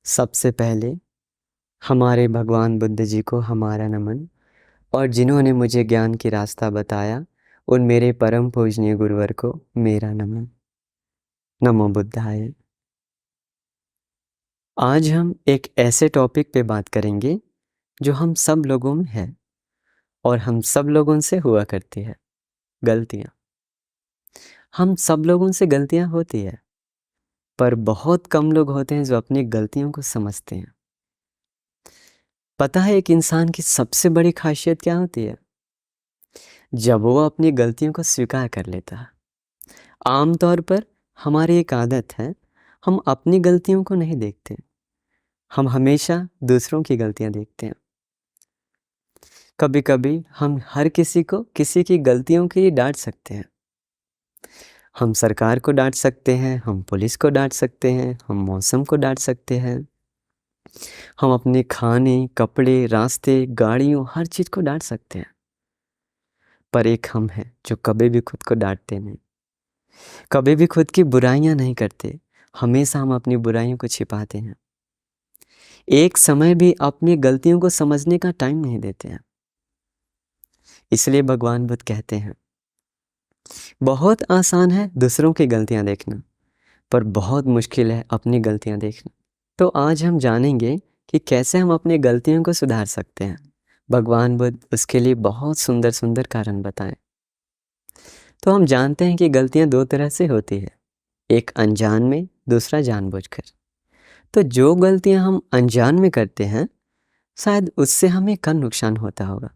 सबसे पहले हमारे भगवान बुद्ध जी को हमारा नमन और जिन्होंने मुझे ज्ञान की रास्ता बताया उन मेरे परम पूजनीय गुरुवर को मेरा नमन। नमो बुद्धाय। आज हम एक ऐसे टॉपिक पे बात करेंगे जो हम सब लोगों में है और हम सब लोगों से हुआ करती है, गलतियाँ। हम सब लोगों से गलतियाँ होती है, पर बहुत कम लोग होते हैं जो अपनी गलतियों को समझते हैं। पता है एक इंसान की सबसे बड़ी खासियत क्या होती है? जब वो अपनी गलतियों को स्वीकार कर लेता है। आमतौर पर हमारी एक आदत है, हम अपनी गलतियों को नहीं देखते, हम हमेशा दूसरों की गलतियां देखते हैं। कभी कभी हम हर किसी को किसी की गलतियों के लिए डांट सकते हैं। हम सरकार को डांट सकते हैं, हम पुलिस को डांट सकते हैं, हम मौसम को डांट सकते हैं, हम अपने खाने, कपड़े, रास्ते, गाड़ियों, हर चीज़ को डांट सकते हैं। पर एक हम हैं जो कभी भी खुद को डांटते नहीं, कभी भी खुद की बुराइयां नहीं करते। हमेशा हम अपनी बुराइयों को छिपाते हैं, एक समय भी अपनी गलतियों को समझने का टाइम नहीं देते हैं। इसलिए भगवान बुद्ध कहते हैं, बहुत आसान है दूसरों की गलतियां देखना, पर बहुत मुश्किल है अपनी गलतियां देखना। तो आज हम जानेंगे कि कैसे हम अपनी गलतियों को सुधार सकते हैं। भगवान बुद्ध उसके लिए बहुत सुंदर सुंदर कारण बताएं। तो हम जानते हैं कि गलतियां दो तरह से होती है, एक अनजान में, दूसरा जानबूझकर। तो जो गलतियां हम अनजान में करते हैं, शायद उससे हमें कम नुकसान होता होगा,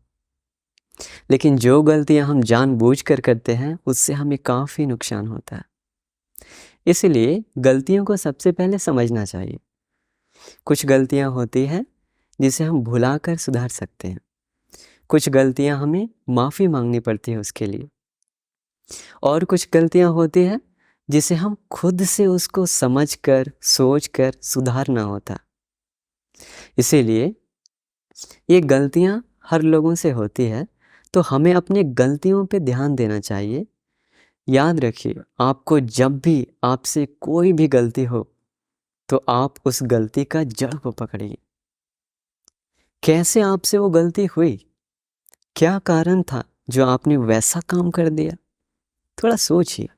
लेकिन जो गलतियां हम जानबूझकर करते हैं उससे हमें काफ़ी नुकसान होता है। इसलिए गलतियों को सबसे पहले समझना चाहिए। कुछ गलतियां होती हैं जिसे हम भुलाकर सुधार सकते हैं, कुछ गलतियां हमें माफ़ी मांगनी पड़ती है उसके लिए, और कुछ गलतियां होती हैं जिसे हम खुद से उसको समझकर, सोचकर सुधारना होता। इसीलिए ये गलतियां हर लोगों से होती है, तो हमें अपने गलतियों पे ध्यान देना चाहिए। याद रखिए, आपको जब भी आपसे कोई भी गलती हो तो आप उस गलती का जड़ को पकड़िए। कैसे आपसे वो गलती हुई, क्या कारण था जो आपने वैसा काम कर दिया, थोड़ा सोचिए।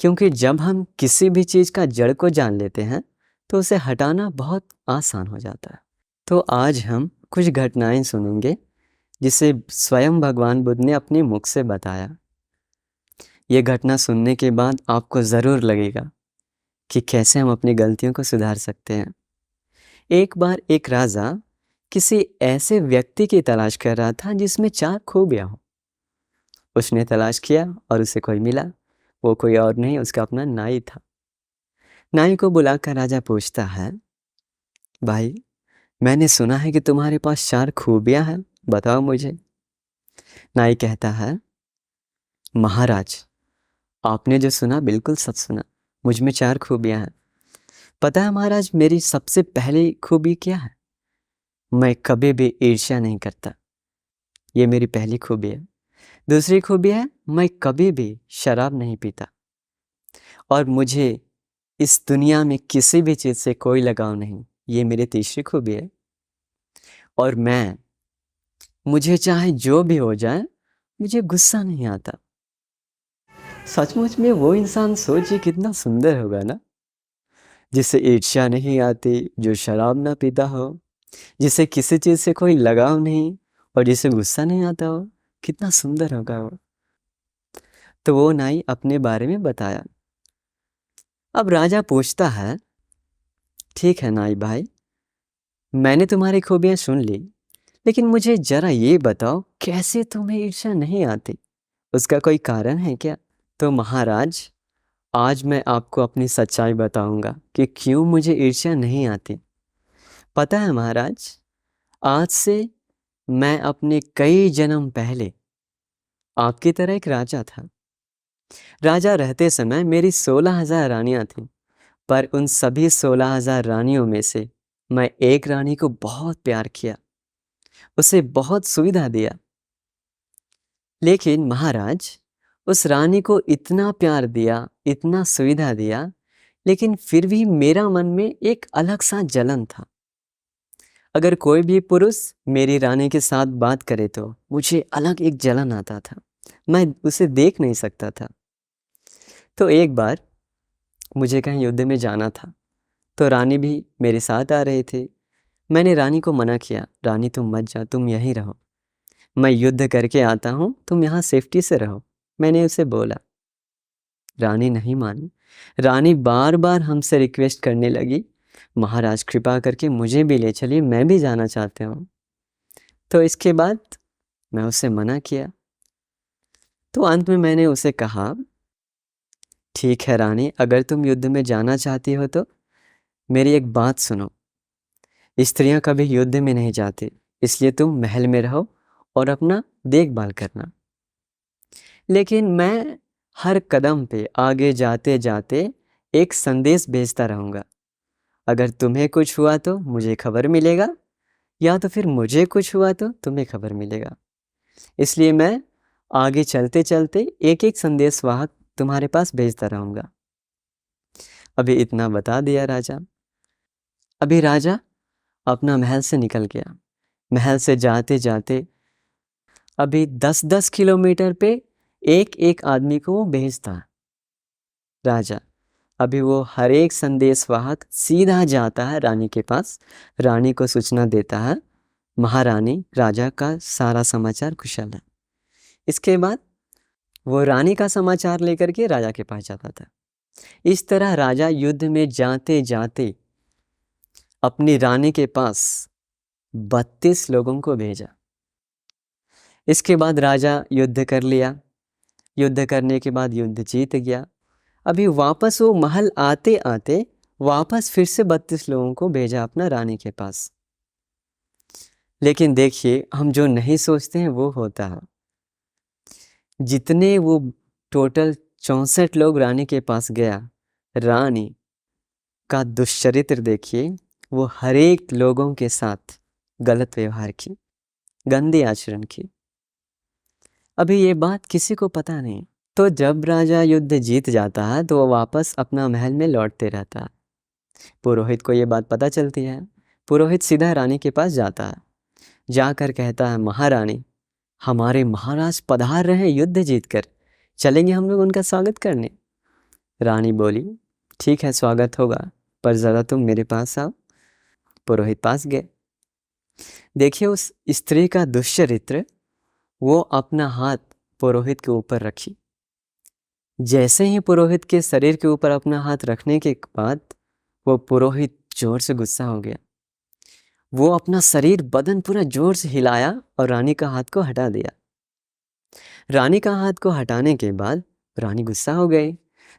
क्योंकि जब हम किसी भी चीज़ का जड़ को जान लेते हैं तो उसे हटाना बहुत आसान हो जाता है। तो आज हम कुछ घटनाएं सुनेंगे जिसे स्वयं भगवान बुद्ध ने अपने मुख से बताया। ये घटना सुनने के बाद आपको ज़रूर लगेगा कि कैसे हम अपनी गलतियों को सुधार सकते हैं। एक बार एक राजा किसी ऐसे व्यक्ति की तलाश कर रहा था जिसमें 4 खूबियां हो। उसने तलाश किया और उसे कोई मिला। वो कोई और नहीं, उसका अपना नाई था। नाई को बुलाकर राजा पूछता है, भाई, मैंने सुना है कि तुम्हारे पास 4 खूबियां हैं, बताओ मुझे। नाई कहता है, महाराज, आपने जो सुना बिल्कुल सच सुना, मुझ में 4 खूबियां हैं। पता है महाराज, मेरी सबसे पहली खूबी क्या है? मैं कभी भी ईर्ष्या नहीं करता, ये मेरी पहली खूबी है। दूसरी खूबी है, मैं कभी भी शराब नहीं पीता, और मुझे इस दुनिया में किसी भी चीज़ से कोई लगाव नहीं, ये मेरी तीसरी खूबी है। और मुझे चाहे जो भी हो जाए, मुझे गुस्सा नहीं आता। सचमुच में वो इंसान सोचिए कितना सुंदर होगा ना, जिसे ईर्ष्या नहीं आती, जो शराब ना पीता हो, जिसे किसी चीज़ से कोई लगाव नहीं और जिसे गुस्सा नहीं आता हो। कितना सुंदर होगा वो। तो वो नाई अपने बारे में बताया। अब राजा पूछता है, ठीक है नाई भाई, मैंने तुम्हारी खूबियाँ सुन ली, लेकिन मुझे जरा ये बताओ, कैसे तुम्हें ईर्ष्या नहीं आती? उसका कोई कारण है क्या? तो महाराज, आज मैं आपको अपनी सच्चाई बताऊंगा कि क्यों मुझे ईर्ष्या नहीं आती। पता है महाराज, आज से मैं अपने कई जन्म पहले आपकी तरह एक राजा था। राजा रहते समय मेरी 16,000 रानियां थीं, पर उन सभी 16,000 रानियों में से मैं एक रानी को बहुत प्यार किया, उसे बहुत सुविधा दिया। लेकिन महाराज, उस रानी को इतना प्यार दिया, इतना सुविधा दिया, लेकिन फिर भी मेरा मन में एक अलग सा जलन था। अगर कोई भी पुरुष मेरी रानी के साथ बात करे तो मुझे अलग एक जलन आता था, मैं उसे देख नहीं सकता था। तो एक बार मुझे कहीं युद्ध में जाना था, तो रानी भी मेरे साथ आ रहे थे। मैंने रानी को मना किया, रानी तुम मत जाओ, तुम यहीं रहो, मैं युद्ध करके आता हूँ, तुम यहाँ सेफ्टी से रहो, मैंने उसे बोला। रानी नहीं मानी। रानी बार बार हमसे रिक्वेस्ट करने लगी, महाराज कृपा करके मुझे भी ले चलिए, मैं भी जाना चाहती हूँ। तो इसके बाद मैं उसे मना किया। तो अंत में मैंने उसे कहा, ठीक है रानी, अगर तुम युद्ध में जाना चाहती हो तो मेरी एक बात सुनो। स्त्रियां कभी युद्ध में नहीं जाती, इसलिए तुम महल में रहो और अपना देखभाल करना। लेकिन मैं हर कदम पे आगे जाते जाते एक संदेश भेजता रहूँगा। अगर तुम्हें कुछ हुआ तो मुझे खबर मिलेगा, या तो फिर मुझे कुछ हुआ तो तुम्हें खबर मिलेगा। इसलिए मैं आगे चलते चलते एक एक संदेश वाहक तुम्हारे पास भेजता रहूँगा। अभी इतना बता दिया राजा। अभी राजा अपना महल से निकल गया। महल से जाते जाते अभी 10-10 किलोमीटर पे एक एक आदमी को वो भेजता राजा। अभी वो हर एक संदेश वाहक सीधा जाता है रानी के पास, रानी को सूचना देता है, महारानी राजा का सारा समाचार कुशल है। इसके बाद वो रानी का समाचार लेकर के राजा के पास जाता था। इस तरह राजा युद्ध में जाते जाते अपनी रानी के पास 32 लोगों को भेजा। इसके बाद राजा युद्ध कर लिया। युद्ध करने के बाद युद्ध जीत गया। अभी वापस वो महल आते आते वापस फिर से 32 लोगों को भेजा अपना रानी के पास। लेकिन देखिए, हम जो नहीं सोचते हैं वो होता है। जितने वो टोटल 64 लोग रानी के पास गया, रानी का दुश्चरित्र देखिए, वो हर एक लोगों के साथ गलत व्यवहार की, गंदे आचरण की। अभी ये बात किसी को पता नहीं। तो जब राजा युद्ध जीत जाता है तो वो वापस अपना महल में लौटते रहता है। पुरोहित को ये बात पता चलती है। पुरोहित सीधा रानी के पास जाता है, जाकर कहता है, महारानी हमारे महाराज पधार रहे हैं युद्ध जीतकर, चलेंगे हम लोग उनका स्वागत करने। रानी बोली, ठीक है स्वागत होगा, पर ज़रा तुम मेरे पास आओ। पुरोहित पास गए। देखिए उस स्त्री का दुश्चरित्र, वो अपना हाथ पुरोहित के ऊपर रखी। जैसे ही पुरोहित के शरीर के ऊपर अपना हाथ रखने के बाद वो पुरोहित जोर से गुस्सा हो गया। वो अपना शरीर बदन पूरा जोर से हिलाया और रानी का हाथ को हटा दिया। रानी का हाथ को हटाने के बाद रानी गुस्सा हो गई।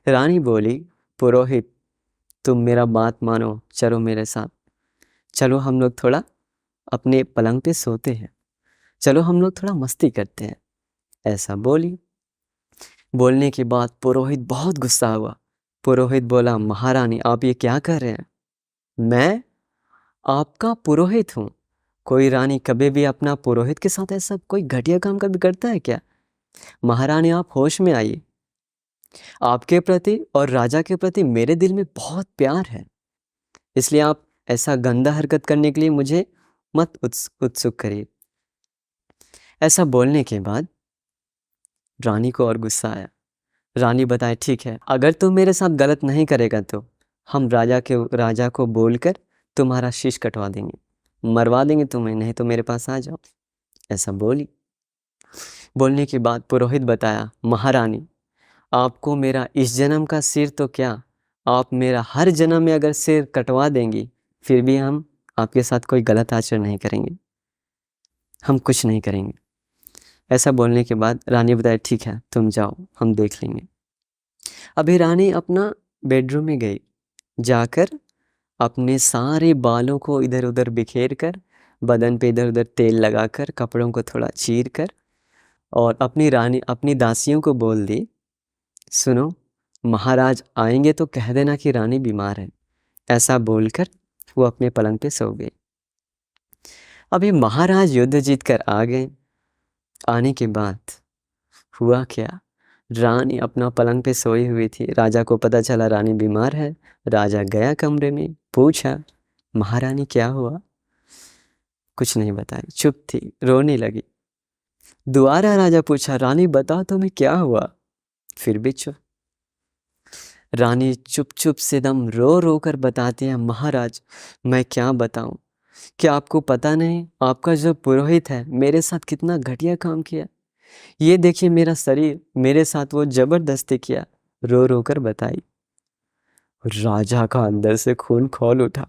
रानी बोली, पुरोहित तुम मेरा बात मानो, चलो मेरे साथ, चलो हम लोग थोड़ा अपने पलंग पे सोते हैं, चलो हम लोग थोड़ा मस्ती करते हैं। ऐसा बोली। बोलने के बाद पुरोहित बहुत गुस्सा हुआ। पुरोहित बोला, महारानी आप ये क्या कर रहे हैं? मैं आपका पुरोहित हूँ। कोई रानी कभी भी अपना पुरोहित के साथ ऐसा कोई घटिया काम कभी करता है क्या? महारानी आप होश में आइए। आपके प्रति और राजा के प्रति मेरे दिल में बहुत प्यार है, इसलिए आप ऐसा गंदा हरकत करने के लिए मुझे मत उत्सुक करिए। ऐसा बोलने के बाद रानी को और गुस्सा आया। रानी बताए, ठीक है, अगर तुम मेरे साथ गलत नहीं करेगा तो हम राजा को बोलकर तुम्हारा शीश कटवा देंगे, मरवा देंगे तुम्हें, नहीं तो मेरे पास आ जाओ। ऐसा बोली। बोलने के बाद पुरोहित बताया, महारानी आपको मेरा इस जन्म का सिर तो क्या, आप मेरा हर जन्म में अगर सिर कटवा देंगी फिर भी हम आपके साथ कोई गलत आचरण नहीं करेंगे, हम कुछ नहीं करेंगे। ऐसा बोलने के बाद रानी बताया, ठीक है तुम जाओ, हम देख लेंगे। अभी रानी अपना बेडरूम में गई। जाकर अपने सारे बालों को इधर उधर बिखेर कर, बदन पे इधर उधर तेल लगाकर, कपड़ों को थोड़ा चीर कर, और अपनी दासियों को बोल दी, सुनो महाराज आएंगे तो कह देना कि रानी बीमार है। ऐसा बोलकर वो अपने पलंग पे सो गई। अभी महाराज युद्ध जीत कर आ गए। आने के बाद हुआ क्या, रानी अपना पलंग पे सोई हुई थी। राजा को पता चला रानी बीमार है। राजा गया कमरे में, पूछा महारानी क्या हुआ? कुछ नहीं बताई, चुप थी, रोने लगी। दोबारा राजा पूछा रानी बताओ तुम्हें क्या हुआ? फिर भी चुप। रानी चुप चुप से दम रो रो कर बताती है महाराज मैं क्या बताऊं, क्या आपको पता नहीं आपका जो पुरोहित है मेरे साथ कितना घटिया काम किया? ये देखिए मेरा शरीर मेरे साथ वो जबरदस्ती किया। रो रो कर बताई। राजा का अंदर से खून खौल उठा,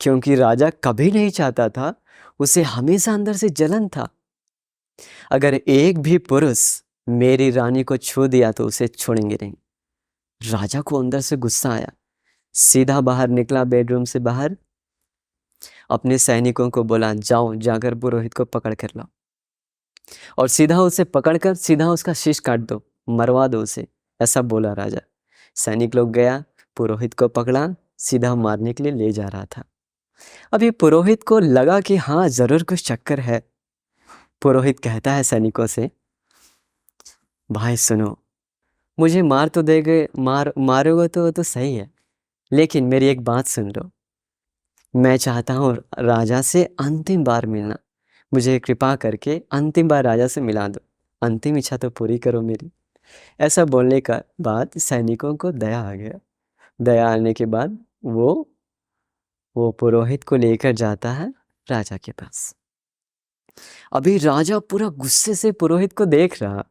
क्योंकि राजा कभी नहीं चाहता था, उसे हमेशा अंदर से जलन था। अगर एक भी पुरुष मेरी रानी को छू दिया तो उसे छोड़ेंगे नहीं। राजा को अंदर से गुस्सा आया, सीधा बाहर निकला, बेडरूम से बाहर अपने सैनिकों को बोला जाओ जाकर पुरोहित को पकड़ कर लाओ और सीधा उसे पकड़कर सीधा उसका शीश काट दो, मरवा दो उसे, ऐसा बोला राजा। सैनिक लोग गया, पुरोहित को पकड़ा, सीधा मारने के लिए ले जा रहा था। अभी पुरोहित को लगा कि हाँ जरूर कुछ चक्कर है। पुरोहित कहता है सैनिकों से भाई सुनो, मुझे मार तो देगे, मारोगे तो सही है, लेकिन मेरी एक बात सुन लो। मैं चाहता हूँ राजा से अंतिम बार मिलना, मुझे कृपा करके अंतिम बार राजा से मिला दो, अंतिम इच्छा तो पूरी करो मेरी। ऐसा बोलने का बाद सैनिकों को दया आ गया। दया आने के बाद वो पुरोहित को लेकर जाता है राजा के पास। अभी राजा पूरा गुस्से से पुरोहित को देख रहा,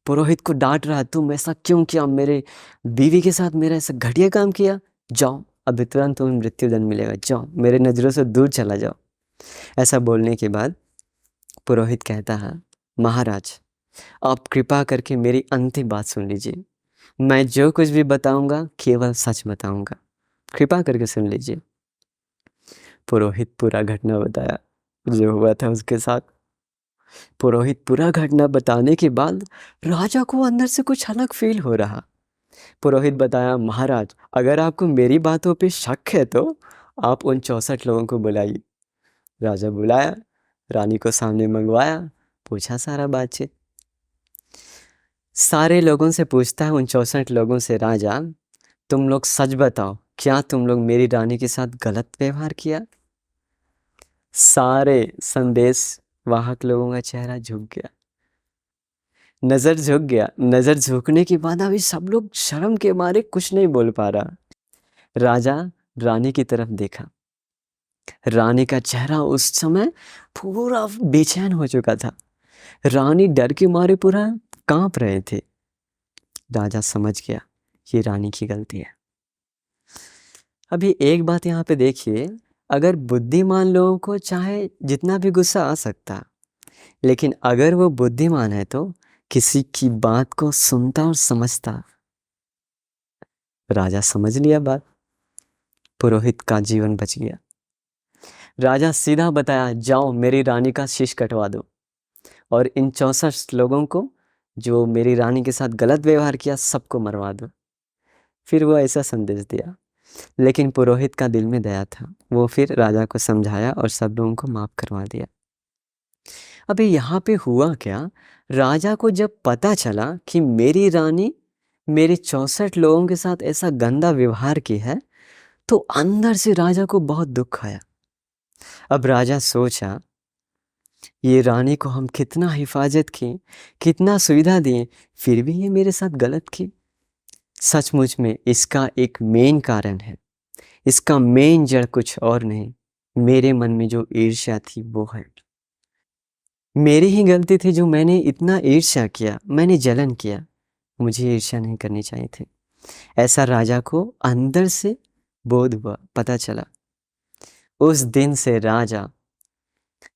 पुरोहित को डांट रहा, तुम ऐसा क्यों किया, मेरे बीवी के साथ मेरा ऐसा घटिया काम किया, जाओ अभी तुरंत तुम्हें मृत्युदंड मिलेगा, जाओ मेरे नज़रों से दूर चला जाओ। ऐसा बोलने के बाद पुरोहित कहता है महाराज आप कृपा करके मेरी अंतिम बात सुन लीजिए, मैं जो कुछ भी बताऊंगा केवल सच बताऊंगा, कृपा करके सुन लीजिए। पुरोहित पूरा घटना बताया जो हुआ था उसके साथ। पुरोहित पूरा घटना बताने के बाद राजा को अंदर से कुछ अलग फील हो रहा। पुरोहित बताया महाराज अगर आपको मेरी बातों पे शक है तो आप उन 64 लोगों को बुलाइए। राजा बुलाया, रानी को सामने मंगवाया, पूछा सारा बातचीत। सारे लोगों से पूछता है, उन 64 लोगों से, राजा तुम लोग सच बताओ, क्या तुम लोग मेरी रानी के साथ गलत व्यवहार किया? सारे संदेश वाहक लोगों का चेहरा झुक गया, नजर झुक गया। नजर झुकने के बाद अभी सब लोग शर्म के मारे कुछ नहीं बोल पा रहा। राजा रानी की तरफ देखा, रानी का चेहरा उस समय पूरा बेचैन हो चुका था, रानी डर के मारे पूरा कांप रहे थे। राजा समझ गया ये रानी की गलती है। अभी एक बात यहाँ पे देखिए, अगर बुद्धिमान लोगों को चाहे जितना भी गुस्सा आ सकता, लेकिन अगर वो बुद्धिमान है तो किसी की बात को सुनता और समझता। राजा समझ लिया बात, पुरोहित का जीवन बच गया। राजा सीधा बताया जाओ मेरी रानी का शीश कटवा दो और इन 64 लोगों को जो मेरी रानी के साथ गलत व्यवहार किया सबको मरवा दो। फिर वो ऐसा संदेश दिया, लेकिन पुरोहित का दिल में दया था, वो फिर राजा को समझाया और सब लोगों को माफ करवा दिया। अभी यहाँ पे हुआ क्या, राजा को जब पता चला कि मेरी रानी मेरे 64 लोगों के साथ ऐसा गंदा व्यवहार की है, तो अंदर से राजा को बहुत दुख आया। अब राजा सोचा ये रानी को हम कितना हिफाजत की, कितना सुविधा दिए, फिर भी ये मेरे साथ गलत की। सचमुच में इसका एक मेन कारण है, इसका मेन जड़ कुछ और नहीं, मेरे मन में जो ईर्ष्या थी वो है। मेरी ही गलती थी जो मैंने इतना ईर्ष्या किया, मैंने जलन किया, मुझे ईर्ष्या नहीं करनी चाहिए थी। ऐसा राजा को अंदर से बोध हुआ, पता चला। उस दिन से राजा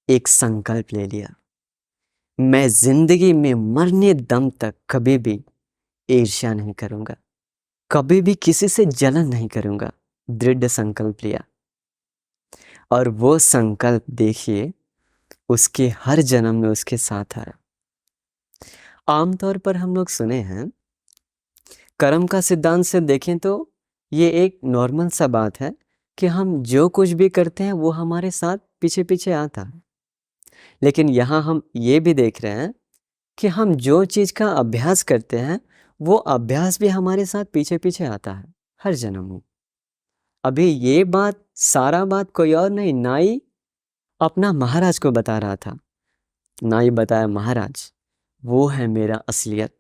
एक संकल्प ले लिया, मैं जिंदगी में मरने दम तक कभी भी ईर्ष्या नहीं करूंगा, कभी भी किसी से जलन नहीं करूंगा। दृढ़ संकल्प लिया और वो संकल्प देखिए उसके हर जन्म में उसके साथ आया। आमतौर पर हम लोग सुने हैं, कर्म का सिद्धांत से देखें तो ये एक नॉर्मल सा बात है कि हम जो कुछ भी करते हैं वो हमारे साथ पीछे पीछे आता है। लेकिन यहाँ हम ये भी देख रहे हैं कि हम जो चीज़ का अभ्यास करते हैं वो अभ्यास भी हमारे साथ पीछे पीछे आता है हर जन्म में। अभी ये बात सारा बात कोई और नहीं, नाई अपना महाराज को बता रहा था। नाई बताया, महाराज वो है मेरा असलियत।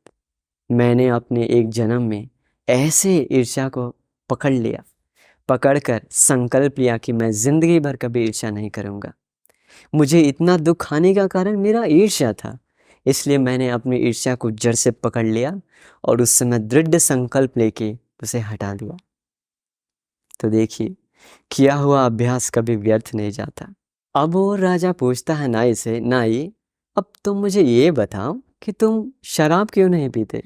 मैंने अपने एक जन्म में ऐसे ईर्ष्या को पकड़ लिया, पकड़कर संकल्प लिया कि मैं जिंदगी भर कभी ईर्ष्या नहीं करूंगा। मुझे इतना दुख आने का कारण मेरा ईर्ष्या था, इसलिए मैंने अपनी ईर्ष्या को जड़ से पकड़ लिया और उस समय दृढ़ संकल्प लेके उसे हटा दिया। तो देखिए, किया हुआ अभ्यास कभी व्यर्थ नहीं जाता। अब वो राजा पूछता है नाई से, नाई अब तुम मुझे ये बताओ कि तुम शराब क्यों नहीं पीते?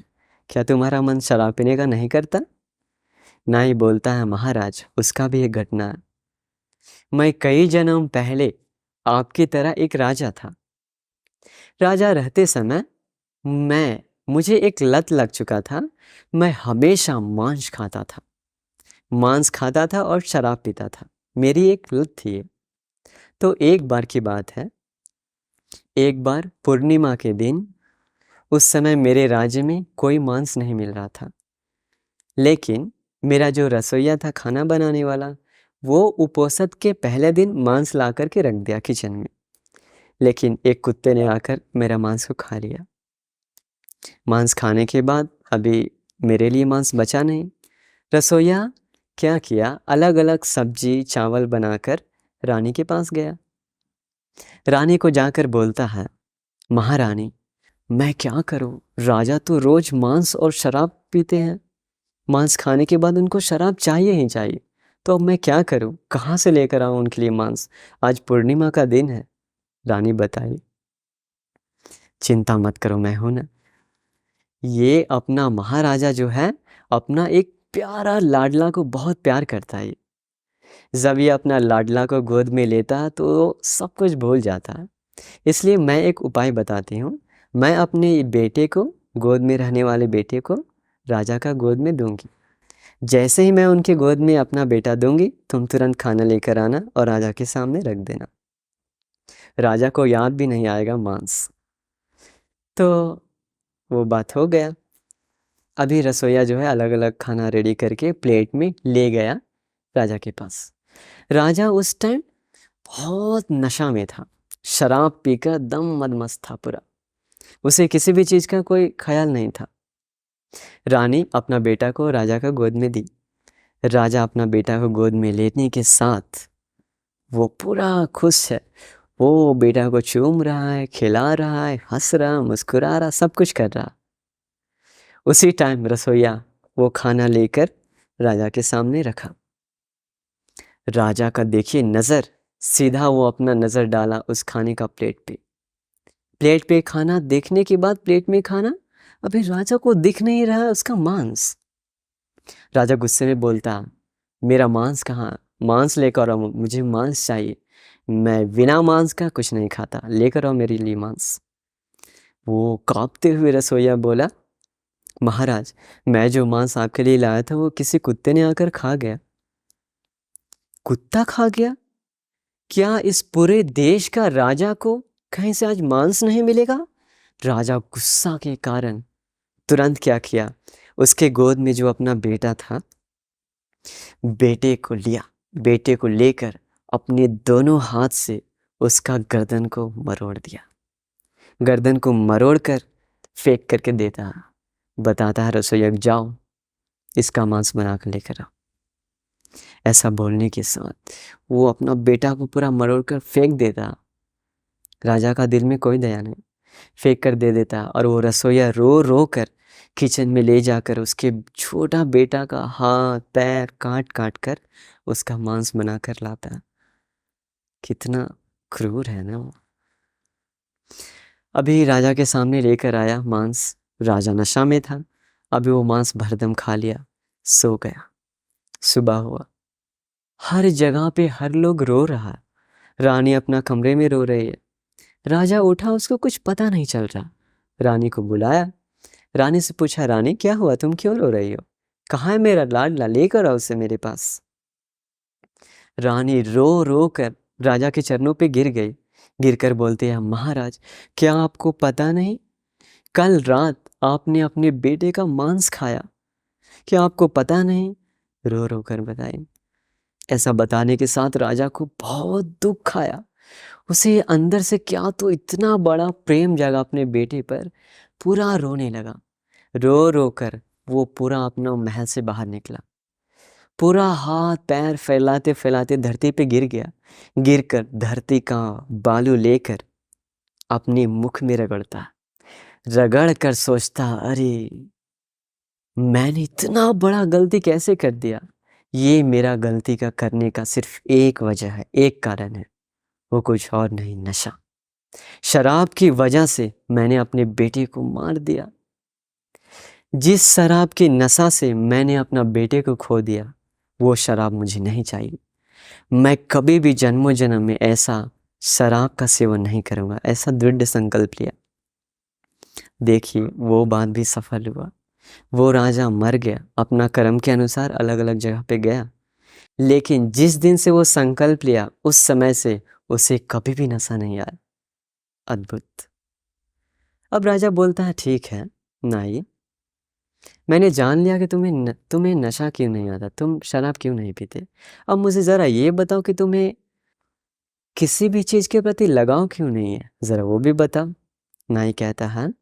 क्या तुम्हारा मन शराब पीने का नहीं करता? नाई बोलता है, महाराज उसका भी एक घटना है। मैं कई जन्म पहले आपकी तरह एक राजा था। राजा रहते समय मुझे एक लत लग चुका था। मैं हमेशा मांस खाता था, मांस खाता था और शराब पीता था। मेरी एक लत थी ये। तो एक बार की बात है, एक बार पूर्णिमा के दिन, उस समय मेरे राज्य में कोई मांस नहीं मिल रहा था, लेकिन मेरा जो रसोइया था खाना बनाने वाला, वो उपोषद के पहले दिन मांस ला कर के रख दिया किचन में। लेकिन एक कुत्ते ने आकर मेरा मांस को खा लिया। मांस खाने के बाद अभी मेरे लिए मांस बचा नहीं। रसोइया क्या किया, अलग अलग सब्जी चावल बनाकर रानी के पास गया। रानी को जाकर बोलता है, महारानी मैं क्या करूं, राजा तो रोज मांस और शराब पीते हैं, मांस खाने के बाद उनको शराब चाहिए ही चाहिए, तो अब मैं क्या करूं, कहाँ से लेकर आऊं उनके लिए मांस? आज पूर्णिमा का दिन है। रानी बताई, चिंता मत करो, मैं हूं ना। ये अपना महाराजा जो है, अपना एक प्यारा लाडला को बहुत प्यार करता है। जब ये अपना लाडला को गोद में लेता है तो सब कुछ भूल जाता है। इसलिए मैं एक उपाय बताती हूँ। मैं अपने बेटे को, गोद में रहने वाले बेटे को राजा का गोद में दूंगी। जैसे ही मैं उनके गोद में अपना बेटा दूंगी, तुम तुरंत खाना लेकर आना और राजा के सामने रख देना। राजा को याद भी नहीं आएगा मांस। तो वो बात हो गया। अभी रसोइया जो है अलग अलग खाना रेडी करके प्लेट में ले गया राजा के पास। राजा उस टाइम बहुत नशा में था, शराब पीकर दम मदमस्त था पूरा। उसे किसी भी चीज़ का कोई ख्याल नहीं था। रानी अपना बेटा को राजा का गोद में दी। राजा अपना बेटा को गोद में लेने के साथ वो पूरा खुश है। वो बेटा को चूम रहा है, खिला रहा है, हंस रहा, मुस्कुरा रहा, सब कुछ कर रहा। उसी टाइम रसोइया वो खाना लेकर राजा के सामने रखा। राजा का देखिए नज़र, सीधा वो अपना नज़र डाला उस खाने का प्लेट पे। प्लेट पे खाना देखने के बाद प्लेट में खाना, अभी राजा को दिख नहीं रहा उसका मांस। राजा गुस्से में बोलता, मेरा मांस कहाँ? मांस लेकर आओ, मुझे मांस चाहिए। मैं बिना मांस का कुछ नहीं खाता, लेकर आओ मेरे लिए मांस। वो कांपते हुए रसोइया बोला, महाराज मैं जो मांस आपके लिए लाया था वो किसी कुत्ते ने आकर खा गया। कुत्ता खा गया? क्या इस पूरे देश का राजा को कहीं से आज मांस नहीं मिलेगा? राजा गुस्सा के कारण तुरंत क्या किया, उसके गोद में जो अपना बेटा था, बेटे को लिया। बेटे को लेकर अपने दोनों हाथ से उसका गर्दन को मरोड़ दिया। गर्दन को मरोड़ कर फेंक करके देता है। बताता है रसोइया, जाओ इसका मांस बना कर लेकर आओ। ऐसा बोलने के साथ वो अपना बेटा को पूरा मरोड़ कर फेंक देता। राजा का दिल में कोई दया नहीं, फेंक कर दे देता। और वो रसोइया रो रो कर किचन में ले जाकर उसके छोटा बेटा का हाथ पैर काट काट कर उसका मांस बना कर लाता। कितना क्रूर है ना वो। अभी राजा के सामने लेकर आया मांस। राजा नशा में था। अभी वो मांस भरदम खा लिया, सो गया। सुबह हुआ, हर जगह पे हर लोग रो रहा है। रानी अपना कमरे में रो रही है। राजा उठा, उसको कुछ पता नहीं चल रहा। रानी को बुलाया। रानी से पूछा, रानी क्या हुआ, तुम क्यों रो रही हो? कहाँ है मेरा लाडला, लेकर आओ उसे मेरे पास। रानी रो रो कर राजा के चरणों पे गिर गई। गिरकर बोलते हैं, महाराज क्या आपको पता नहीं कल रात आपने अपने बेटे का मांस खाया, क्या आपको पता नहीं? रो रो कर बताई। ऐसा बताने के साथ राजा को बहुत दुख आया। उसे अंदर से क्या तो इतना बड़ा प्रेम जागा अपने बेटे पर, पूरा रोने लगा। रो रो कर वो पूरा अपना महल से बाहर निकला। पूरा हाथ पैर फैलाते फैलाते धरती पे गिर गया। गिरकर धरती का बालू लेकर अपने मुख में रगड़ता, रगड़ कर सोचता, अरे मैंने इतना बड़ा गलती कैसे कर दिया। ये मेरा गलती का करने का सिर्फ एक वजह है, एक कारण है, वो कुछ और नहीं, नशा। शराब की वजह से मैंने अपने बेटे को मार दिया। जिस शराब की नशा से मैंने अपना बेटे को खो दिया, वो शराब मुझे नहीं चाहिए। मैं कभी भी जन्मों जन्म में ऐसा शराब का सेवन नहीं करूँगा, ऐसा दृढ़ संकल्प लिया। देखिए वो बात भी सफल हुआ। वो राजा मर गया, अपना कर्म के अनुसार अलग अलग जगह पे गया। लेकिन जिस दिन से वो संकल्प लिया, उस समय से उसे कभी भी नशा नहीं आया। अद्भुत। अब राजा बोलता है, ठीक है नाई, मैंने जान लिया कि तुम्हें नशा क्यों नहीं आता, तुम शराब क्यों नहीं पीते। अब मुझे ज़रा ये बताओ कि तुम्हें किसी भी चीज़ के प्रति लगाव क्यों नहीं है, ज़रा वो भी बताओ। नाई कहता है,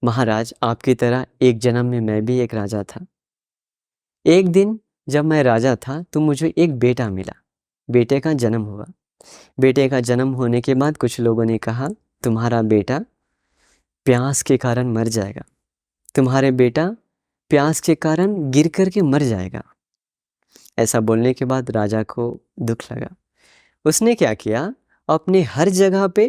महाराज आपकी तरह एक जन्म में मैं भी एक राजा था। एक दिन जब मैं राजा था तो मुझे एक बेटा मिला। बेटे का जन्म हुआ। बेटे का जन्म होने के बाद कुछ लोगों ने कहा, तुम्हारा बेटा प्यास के कारण मर जाएगा, तुम्हारे बेटा प्यास के कारण गिर कर के मर जाएगा। ऐसा बोलने के बाद राजा को दुख लगा। उसने क्या किया, अपने हर जगह पे,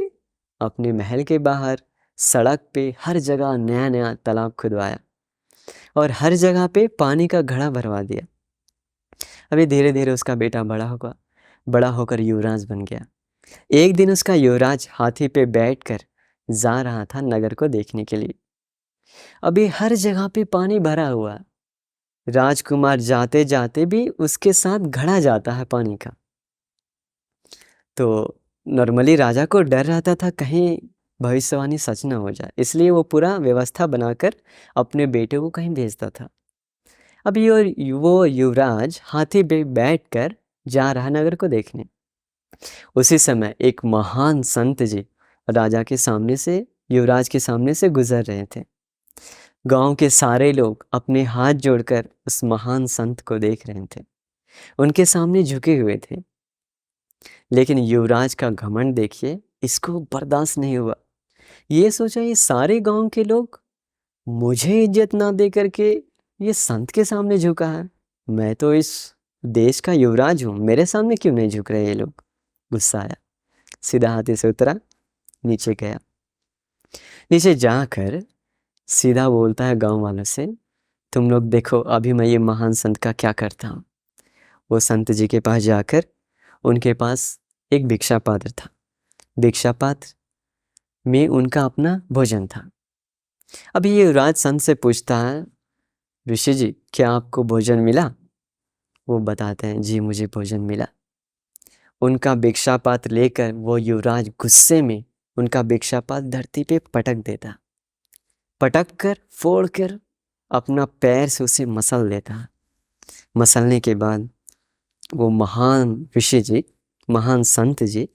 अपने महल के बाहर, सड़क पे, हर जगह नया नया तालाब खुदवाया और हर जगह पे पानी का घड़ा भरवा दिया। अभी धीरे धीरे उसका बेटा बड़ा होकर युवराज बन गया। एक दिन उसका युवराज हाथी पे बैठकर जा रहा था नगर को देखने के लिए। अभी हर जगह पे पानी भरा हुआ। राजकुमार जाते जाते भी उसके साथ घड़ा जाता है पानी का। तो नॉर्मली राजा को डर रहता था कहीं भविष्यवाणी सच ना हो जाए, इसलिए वो पूरा व्यवस्था बनाकर अपने बेटे को कहीं भेजता था। अब वो युवराज हाथी पे बैठकर जा रहा नगर को देखने। उसी समय एक महान संत जी राजा के सामने से, युवराज के सामने से गुजर रहे थे। गांव के सारे लोग अपने हाथ जोड़कर उस महान संत को देख रहे थे, उनके सामने झुके हुए थे। लेकिन युवराज का घमंड देखिए, इसको बर्दाश्त नहीं हुआ। ये सोचा, ये सारे गांव के लोग मुझे इज्जत ना दे करके ये संत के सामने झुका है, मैं तो इस देश का युवराज हूँ, मेरे सामने क्यों नहीं झुक रहे ये लोग। गुस्सा आया, सीधा हाथी से उतरा, नीचे गया। नीचे जाकर सीधा बोलता है गांव वालों से, तुम लोग देखो अभी मैं ये महान संत का क्या करता हूँ। वो संत जी के पास जाकर, उनके पास एक भिक्षा पात्र था। भिक्षा पात्र में उनका अपना भोजन था। अभी ये युवराज संत से पूछता है, ऋषि जी क्या आपको भोजन मिला? वो बताते हैं, जी मुझे भोजन मिला। उनका भिक्षा पात्र लेकर वो युवराज गुस्से में उनका भिक्षा पात्र धरती पे पटक देता। पटक कर, फोड़ कर अपना पैर से उसे मसल देता। मसलने के बाद वो महान ऋषि जी, महान संत जी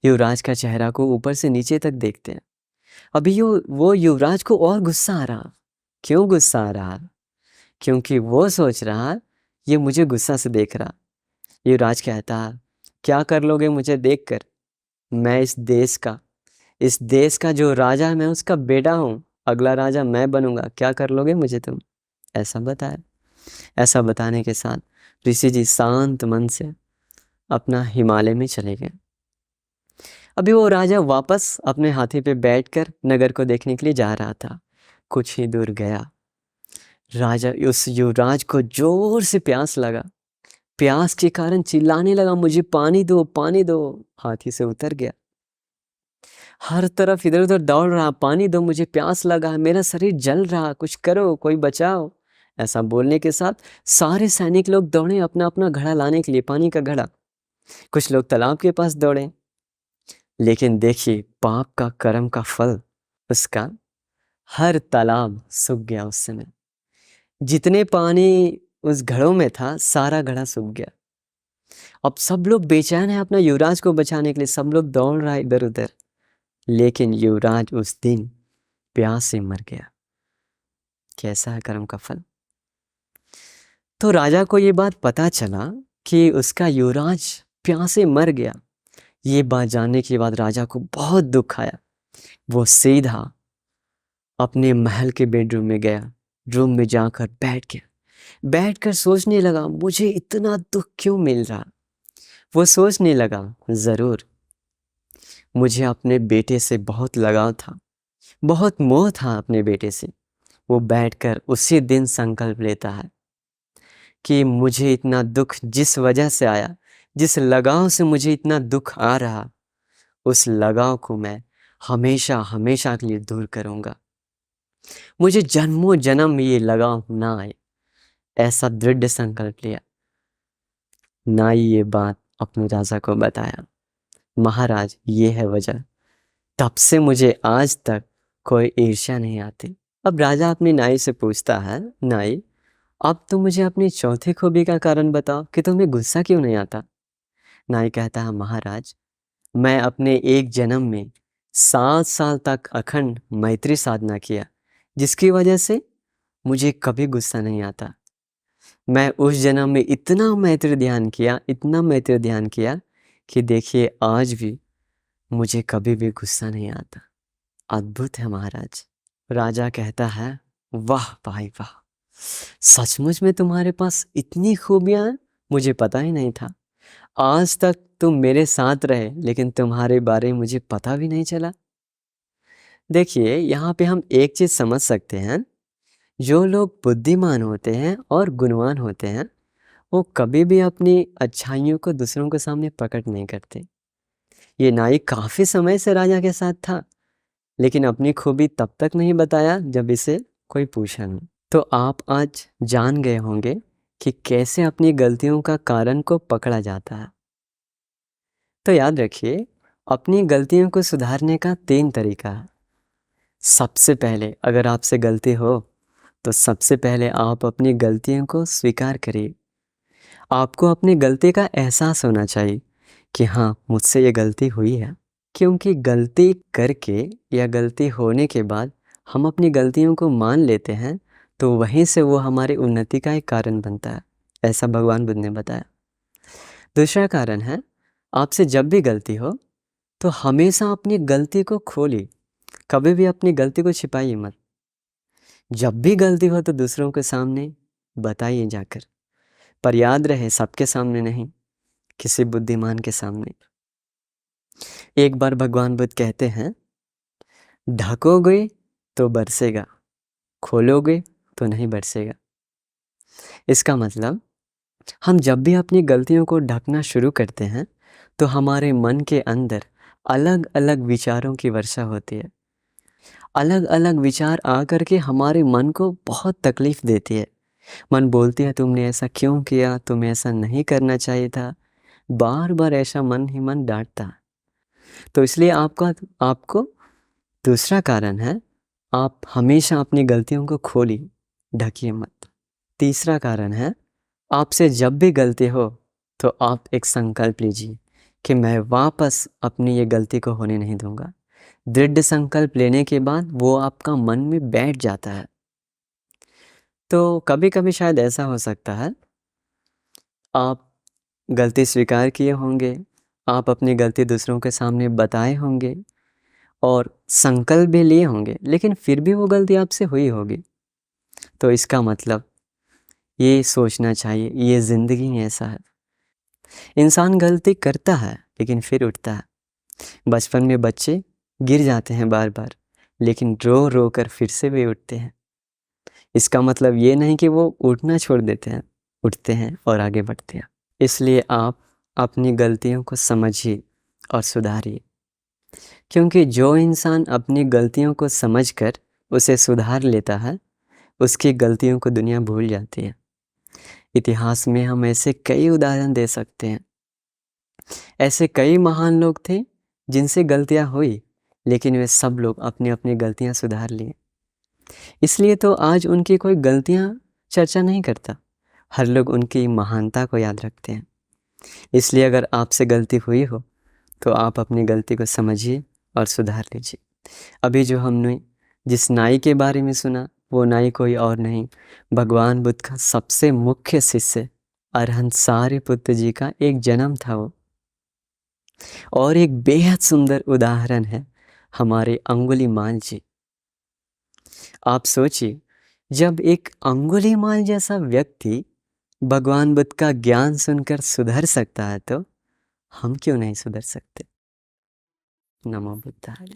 युवराज का चेहरा को ऊपर से नीचे तक देखते हैं। अभी वो युवराज को और गुस्सा आ रहा। क्यों गुस्सा आ रहा? क्योंकि वो सोच रहा, ये मुझे गुस्सा से देख रहा। युवराज कहता, क्या कर लोगे मुझे देखकर? मैं इस देश का जो राजा है, मैं उसका बेटा हूँ, अगला राजा मैं बनूंगा, क्या कर लोगे मुझे तुम? ऐसा बताया। ऐसा बताने के साथ ऋषि जी शांत मन से अपना हिमालय में चले गए। अभी वो राजा वापस अपने हाथी पे बैठकर नगर को देखने के लिए जा रहा था। कुछ ही दूर गया, राजा उस युवराज को जोर से प्यास लगा। प्यास के कारण चिल्लाने लगा, मुझे पानी दो, पानी दो। हाथी से उतर गया, हर तरफ इधर उधर दौड़ रहा, पानी दो, मुझे प्यास लगा है, मेरा शरीर जल रहा, कुछ करो, कोई बचाओ। ऐसा बोलने के साथ सारे सैनिक लोग दौड़े अपना अपना घड़ा लाने के लिए, पानी का घड़ा। कुछ लोग तालाब के पास दौड़े। लेकिन देखिए पाप का कर्म का फल, उसका हर तालाब सूख गया उस समय। जितने पानी उस घड़ों में था, सारा घड़ा सूख गया। अब सब लोग बेचैन हैं अपना युवराज को बचाने के लिए, सब लोग दौड़ रहा है इधर उधर, लेकिन युवराज उस दिन प्यास से मर गया। कैसा है कर्म का फल। तो राजा को ये बात पता चला कि उसका युवराज प्यास से मर गया। ये बात जानने के बाद राजा को बहुत दुख आया। वो सीधा अपने महल के बेडरूम में गया, रूम में जाकर बैठ गया। बैठकर सोचने लगा, मुझे इतना दुख क्यों मिल रहा। वो सोचने लगा, जरूर मुझे अपने बेटे से बहुत लगाव था, बहुत मोह था अपने बेटे से। वो बैठकर उसी दिन संकल्प लेता है कि मुझे इतना दुख जिस वजह से आया, जिस लगाव से मुझे इतना दुख आ रहा, उस लगाव को मैं हमेशा हमेशा के लिए दूर करूंगा। मुझे जन्मों जन्म ये लगाव ना आए, ऐसा दृढ़ संकल्प लिया। नाई ये बात अपने राजा को बताया। महाराज, ये है वजह, तब से मुझे आज तक कोई ईर्ष्या नहीं आती। अब राजा अपनी नाई से पूछता है, नाई अब तुम मुझे अपनी चौथी खूबी का कारण बताओ कि तुम्हें गुस्सा क्यों नहीं आता। नाई कहता है, महाराज मैं अपने एक जन्म में 7 साल तक अखंड मैत्री साधना किया, जिसकी वजह से मुझे कभी गुस्सा नहीं आता। मैं उस जन्म में इतना मैत्री ध्यान किया, इतना मैत्री ध्यान किया कि देखिए आज भी मुझे कभी भी गुस्सा नहीं आता। अद्भुत है महाराज। राजा कहता है, वाह भाई वाह, सचमुच में तुम्हारे पास इतनी खूबियां हैं, मुझे पता ही नहीं था। आज तक तुम मेरे साथ रहे, लेकिन तुम्हारे बारे में मुझे पता भी नहीं चला। देखिए यहाँ पे हम एक चीज समझ सकते हैं, जो लोग बुद्धिमान होते हैं और गुणवान होते हैं, वो कभी भी अपनी अच्छाइयों को दूसरों के सामने प्रकट नहीं करते। ये नाई काफी समय से राजा के साथ था, लेकिन अपनी खूबी तब तक नहीं बताया जब इसे कोई पूछा नहीं। तो आप आज जान गए होंगे कि कैसे अपनी गलतियों का कारण को पकड़ा जाता है। तो याद रखिए, अपनी गलतियों को सुधारने का 3 तरीका है। सबसे पहले अगर आपसे गलती हो तो सबसे पहले आप अपनी गलतियों को स्वीकार करिए। आपको अपनी गलती का एहसास होना चाहिए कि हाँ, मुझसे ये गलती हुई है। क्योंकि गलती करके या गलती होने के बाद हम अपनी गलतियों को मान लेते हैं, तो वहीं से वो हमारी उन्नति का एक कारण बनता है, ऐसा भगवान बुद्ध ने बताया। दूसरा कारण है, आपसे जब भी गलती हो तो हमेशा अपनी गलती को खोलिए, कभी भी अपनी गलती को छिपाइए मत। जब भी गलती हो तो दूसरों के सामने बताइए जाकर, पर याद रहे सबके सामने नहीं, किसी बुद्धिमान के सामने। एक बार भगवान बुद्ध कहते हैं, ढकोगे तो बरसेगा, खोलोगे तो नहीं बरसेगा। इसका मतलब हम जब भी अपनी गलतियों को ढकना शुरू करते हैं तो हमारे मन के अंदर अलग अलग विचारों की वर्षा होती है। अलग अलग विचार आकर के हमारे मन को बहुत तकलीफ देती है। मन बोलती है, तुमने ऐसा क्यों किया, तुम्हें ऐसा नहीं करना चाहिए था। बार बार ऐसा मन ही मन डांटता है। तो इसलिए आपको दूसरा कारण है, आप हमेशा अपनी गलतियों को खोलिए, ढकिए मत। तीसरा कारण है, आपसे जब भी गलती हो तो आप एक संकल्प लीजिए कि मैं वापस अपनी ये गलती को होने नहीं दूंगा। दृढ़ संकल्प लेने के बाद वो आपका मन में बैठ जाता है। तो कभी कभी शायद ऐसा हो सकता है, आप गलती स्वीकार किए होंगे, आप अपनी गलती दूसरों के सामने बताए होंगे और संकल्प भी लिए होंगे, लेकिन फिर भी वो गलती आपसे हुई होगी। तो इसका मतलब ये सोचना चाहिए, ये ज़िंदगी ही ऐसा है। इंसान गलती करता है लेकिन फिर उठता है। बचपन में बच्चे गिर जाते हैं बार बार, लेकिन रो रो कर फिर से भी उठते हैं। इसका मतलब ये नहीं कि वो उठना छोड़ देते हैं, उठते हैं और आगे बढ़ते हैं। इसलिए आप अपनी गलतियों को समझिए और सुधारिए, क्योंकि जो इंसान अपनी गलतियों को समझकर उसे सुधार लेता है, उसकी गलतियों को दुनिया भूल जाती है। इतिहास में हम ऐसे कई उदाहरण दे सकते हैं। ऐसे कई महान लोग थे जिनसे गलतियां हुई, लेकिन वे सब लोग अपनी अपनी गलतियां सुधार लिए। इसलिए तो आज उनकी कोई गलतियां चर्चा नहीं करता, हर लोग उनकी महानता को याद रखते हैं। इसलिए अगर आपसे गलती हुई हो तो आप अपनी गलती को समझिए और सुधार लीजिए। अभी जो हमने जिस नाई के बारे में सुना, वो नाई कोई और नहीं, भगवान बुद्ध का सबसे मुख्य शिष्य अरहंत सारिपुत्र जी का एक जन्म था वो। और एक बेहद सुंदर उदाहरण है हमारे अंगुलीमाल जी। आप सोचिए, जब एक अंगुलीमाल जैसा व्यक्ति भगवान बुद्ध का ज्ञान सुनकर सुधर सकता है तो हम क्यों नहीं सुधर सकते। नमो बुद्धाय।